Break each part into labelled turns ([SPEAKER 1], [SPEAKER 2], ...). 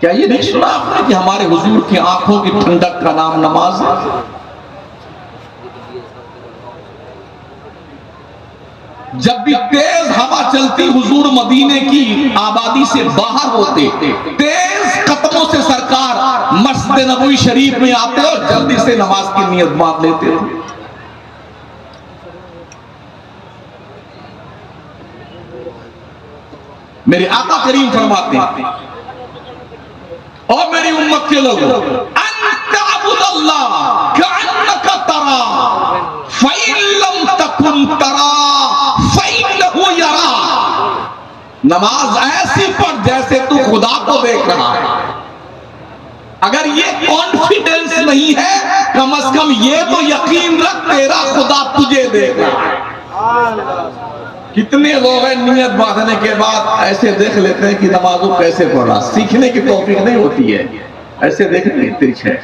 [SPEAKER 1] کیا یہ نہیں سنا آپ نے کہ ہمارے حضور کی آنکھوں کی ٹھنڈک کا نام نماز ہے؟ جب بھی تیز ہوا چلتی حضور مدینے کی آبادی سے باہر ہوتے، تیز قدموں سے سرکار مسجد نبوی شریف میں آتے اور جلدی سے نماز کی نیت باندھ لیتے تھے۔ میرے آقا کریم فرماتے ہیں اور میری امت کے لوگوں، ان تعبد اللہ کأنک ترا فإن لم تکن ترا فإنہ یرا۔ نماز ایسی پڑھ جیسے تو خدا کو دیکھ رہا ہے۔ اگر یہ کانفیڈنس نہیں ہے کم از کم یہ تو یقین رکھ تیرا خدا تجھے دیکھ رہا ہے۔ کتنے لوگ ہیں نیت باندھنے کے بعد ایسے دیکھ لیتے ہیں کہ نماز وہ کیسے پڑھ رہا، سیکھنے کی توفیق نہیں ہوتی ہے، ایسے دیکھنے ترچ ہے،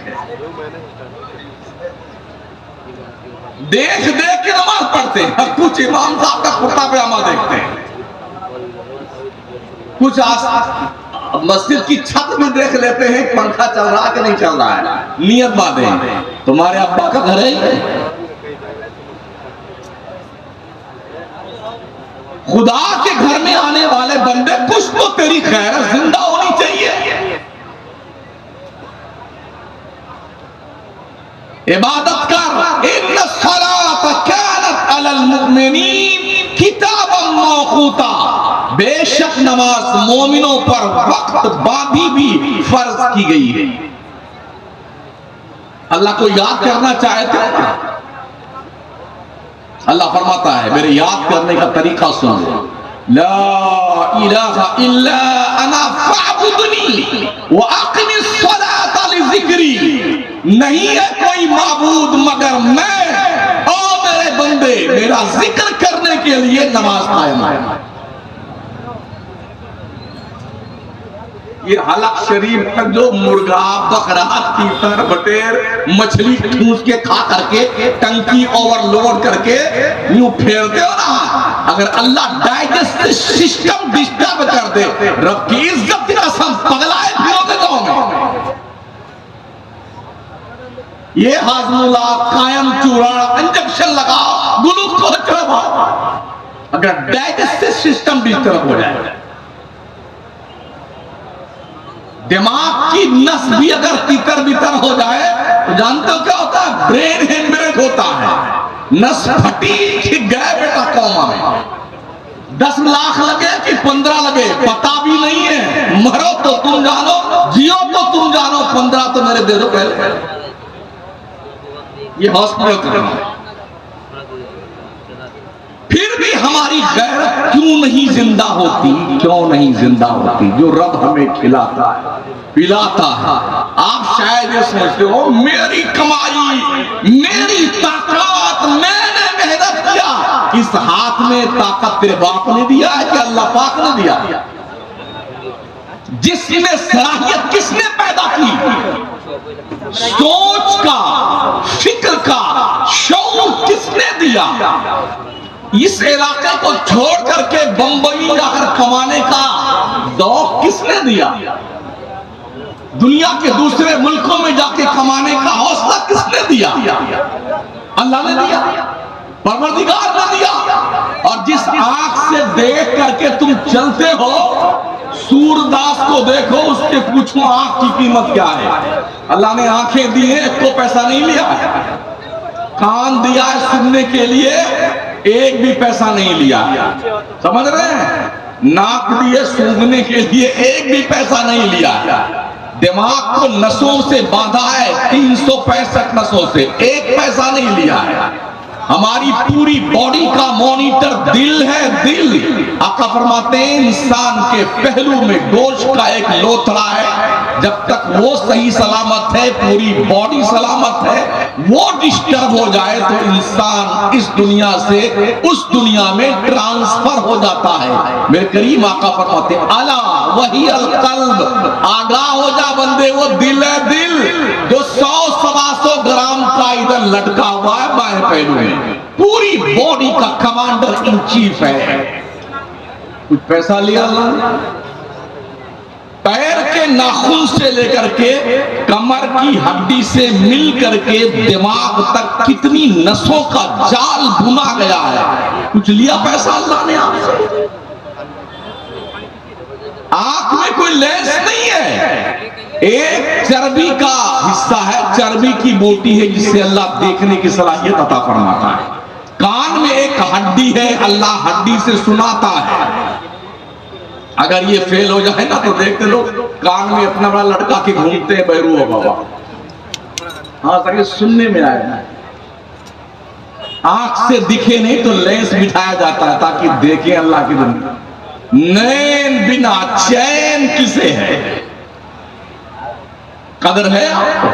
[SPEAKER 1] دیکھ دیکھ کے نماز پڑھتے ہیں۔ کچھ امام صاحب کا کرتا پجامہ دیکھتے ہیں، کچھ مسجد کی چھت میں دیکھ لیتے ہیں پنکھا چل رہا کہ نہیں چل رہا ہے۔ نیت باندھیں، تمہارے ابا کا گھر ہے، خدا کے گھر میں آنے والے بندے کچھ تو تیری خیر زندہ ہونی چاہیے۔ عبادت کر، ان الصلاۃ کانت علی المؤمنین کتابا موقوتا، بے شک نماز مومنوں پر وقت باندھی بھی فرض کی گئی ہے۔ اللہ کو یاد کرنا چاہتے ہیں، اللہ فرماتا ہے میرے یاد کرنے کا طریقہ سن، لا الہ الا انا فاعبدنی واقم الصلاۃ لذکری، نہیں ہے کوئی معبود مگر میں، او میرے بندے میرا ذکر کرنے کے لیے نماز قائم ہے۔ یہ حلق شریف تک جو مرغا بکرا تیتر بٹیر مچھلی ٹھونس کے کھا کر کے ٹنکی اوورلوڈ کر کے یوں پھیرتے ہو نا، اگر اللہ ڈائجسٹ سسٹم ڈسٹرب کر دے، رب کی عزت کی قسم پگلائے پھرو گے تم۔ یہ ہاضم اللہ قائم چوڑا انجیکشن لگاؤ گلوکوز چڑھاؤ، اگر ڈائجسٹ سسٹم ڈسٹرب ہو جائے، دماغ کی نس بھی اگر تیتر بیتر ہو جائے تو جانتے ہو کیا ہوتا ہے؟ برین ہیمریج ہوتا ہے، نس پھٹی کھگ گئے بیٹا کوما میں، 10 لاکھ لگے کہ 15 لگے پتا بھی نہیں ہے، مرو تو تم جانو جیو تو تم جانو، 15 تو میرے دے دو پہلے۔ یہ ہاسپٹل کرنا، پھر بھی ہماری غیرت کیوں نہیں زندہ ہوتی؟ کیوں نہیں زندہ ہوتی؟ جو رب ہمیں کھلاتا ہے پلاتا ہے۔ آپ شاید یہ سوچتے ہو میری کمائی میری طاقت، میں نے محنت کیا، اس ہاتھ میں طاقت تیرے باپ نے دیا ہے کہ اللہ پاک نے دیا؟ جس میں صلاحیت کس نے پیدا کی؟ سوچ کا، فکر کا شعور کس نے دیا؟ اس علاقے کو چھوڑ کر کے بمبئی جا کر کمانے کا ذوق کس نے دیا؟ دنیا کے دوسرے ملکوں میں جا کے کمانے کا حوصلہ کس نے دیا؟ اللہ نے دیا، پروردگار نے دیا۔ اور جس آنکھ سے دیکھ کر کے تم چلتے ہو، سورداس کو دیکھو، اس کے پوچھو آنکھ کی قیمت کیا ہے؟ اللہ نے آنکھیں دی ہیں، ایک کو پیسہ نہیں لیا، کان دیا ہے سننے کے لیے، ایک بھی پیسہ نہیں لیا، سمجھ رہے ہیں؟ ناک دیے سونگھنے کے لیے، ایک بھی پیسہ نہیں لیا، دماغ کو نسوں سے باندھا ہے 365 نسوں سے، ایک پیسہ نہیں لیا ہے۔ ہماری پوری باڈی کا مانیٹر دل ہے، دل۔ آقا فرماتے ہیں انسان کے پہلو میں گوشت کا ایک لوتھڑا ہے، جب تک وہ صحیح سلامت ہے پوری باڈی سلامت ہے، وہ ڈسٹرب ہو جائے تو انسان اس دنیا سے اس دنیا میں ٹرانسفر ہو جاتا ہے۔ میرے کریم آقا فرماتے ہیں الا وہی القلب، آگاہ ہو جا بندے، وہ دل ہے، دل جو 100-125 گرام کا ادھر لٹکا ہوا ہے بائیں پہلو میں، پوری باڈی کا کمانڈر ان چیف ہے۔ کچھ پیسہ لیا اللہ نے؟ پیر کے کے ناخن سے لے کر کے کمر کی ہڈی سے مل کر کے دماغ تک کتنی نسوں کا جال بنا گیا ہے. کچھ لیا پیسہ اللہ نے آپ سے؟ آنکھ میں کوئی لینس نہیں ہے، ایک چربی کا حصہ ہے، چربی کی بوٹی ہے جس سے اللہ دیکھنے کی صلاحیت عطا فرماتا ہے. کان میں ایک ہڈی ہے، اللہ ہڈی سے سناتا ہے. اگر یہ فیل ہو جائے نا تو دیکھتے لوگ کان میں اپنا بڑا لڑکا کے گھومتے ہیں بیرو ہو بابا. ہاں تاکہ سننے میں آئے. آنکھ سے دکھے نہیں تو لینس بٹھایا جاتا ہے تاکہ دیکھیں اللہ کی دنیا. نین بنا چین کسے ہے؟ قدر ہے آپ کو؟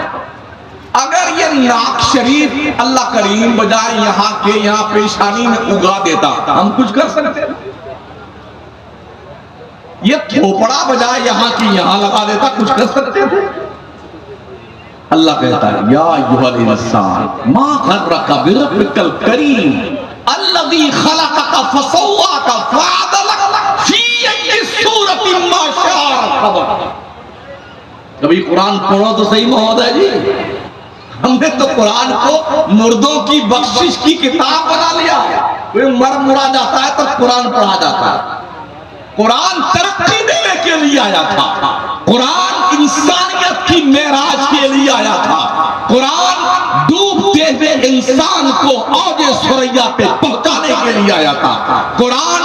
[SPEAKER 1] اگر یہ ناک شریف اللہ کریم بجائے یہاں کے یہاں پیشانی میں اگا دیتا ہم کچھ کر سکتے ہیں؟ یہ تھوپڑا بجائے یہاں کی یہاں لگا دیتا کچھ کر سکتے تھے؟ اللہ کہتا ہے یا ایھا الانسان ما غرک بربک الکریم الذی خلقک فسواک فعدلک فی ای صورت ما شاء رکبک. کبھی قرآن پڑھو تو صحیح محمد ہے جی. ہم نے تو قرآن کو مردوں کی بخشش کی کتاب بنا لیا. کوئی مرا جاتا ہے تو قرآن پڑھا جاتا ہے. قرآن ترقی دینے کے لیے آیا تھا، قرآن انسانیت کی معراج کے لیے آیا تھا، قرآن ڈوبتے ہوئے انسان کو اوج ثریا پہ پہنچانے کے لیے آیا تھا. قرآن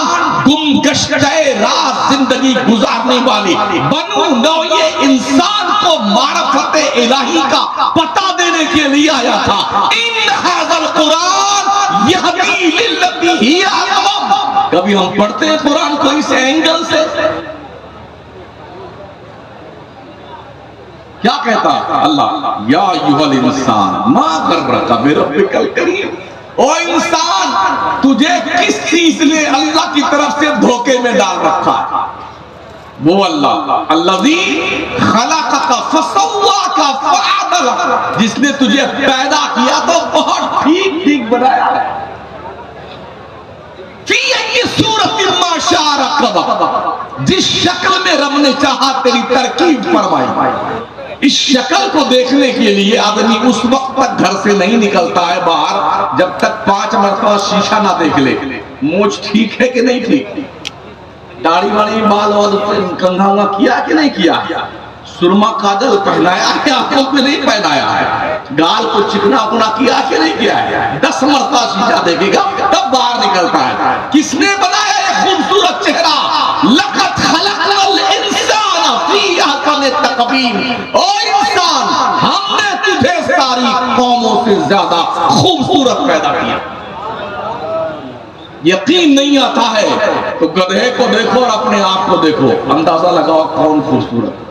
[SPEAKER 1] گم گشتہ راہ زندگی گزارنے والی بنو نوع انسان کو معرفت الہی کا پتہ دینے کے لیے آیا تھا. ان ھذا القرآن یہدی للتی ہی اقوم. کبھی ہم پڑھتے ہیں قرآن کو اس اینگل سے. کیا کہتا اللہ یا ایھا الانسان ما غرک بربک الکریم. او انسان تجھے کس چیز نے اللہ کی طرف سے دھوکے میں ڈال رکھا ہے؟ وہ اللہ الذی خلقک فسواک فعدلک، جس نے تجھے پیدا کیا تو بہت ٹھیک ٹھیک بنایا ہے. فی ای صورت ما شاء رکبک، جس شکل میں رب نے چاہا تیری ترکیب فرمائی. اس شکل کو دیکھنے کے لیے آدمی اس وقت تک گھر سے نہیں نکلتا ہے باہر جب تک 5 مرتبہ شیشہ نہ دیکھ لے. مونچھ ٹھیک ہے کہ نہیں ٹھیک، داڑھی واڑی بال کنگھا ہوا کیا کہ نہیں کیا، سرما کاجل پہنایا ہے آنکھوں پہ نہیں پہنایا ہے، گال کو چکنا اپنا کیا کہ نہیں کیا ہے. 10 مرتبہ شیشہ دیکھے گا تب باہر نکلتا ہے. کس نے بنایا یہ خوبصورت چہرہ؟ لقد خلقنا الانسان فی احسن تقویم. او انسان ہم نے تجھے ساری قوموں سے زیادہ خوبصورت پیدا کیا. یقین نہیں آتا ہے تو گدھے کو دیکھو اور اپنے آپ کو دیکھو، اندازہ لگاؤ کون خوبصورت.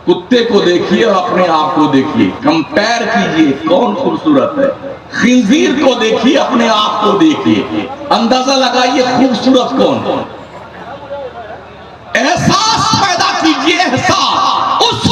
[SPEAKER 1] کتے کو دیکھیے اور اپنے آپ کو دیکھیے، کمپیر کیجئے کون خوبصورت ہے. خنزیر کو دیکھیے اپنے آپ کو دیکھیے، اندازہ لگائیے خوبصورت کون. احساس پیدا کیجئے، احساس. اس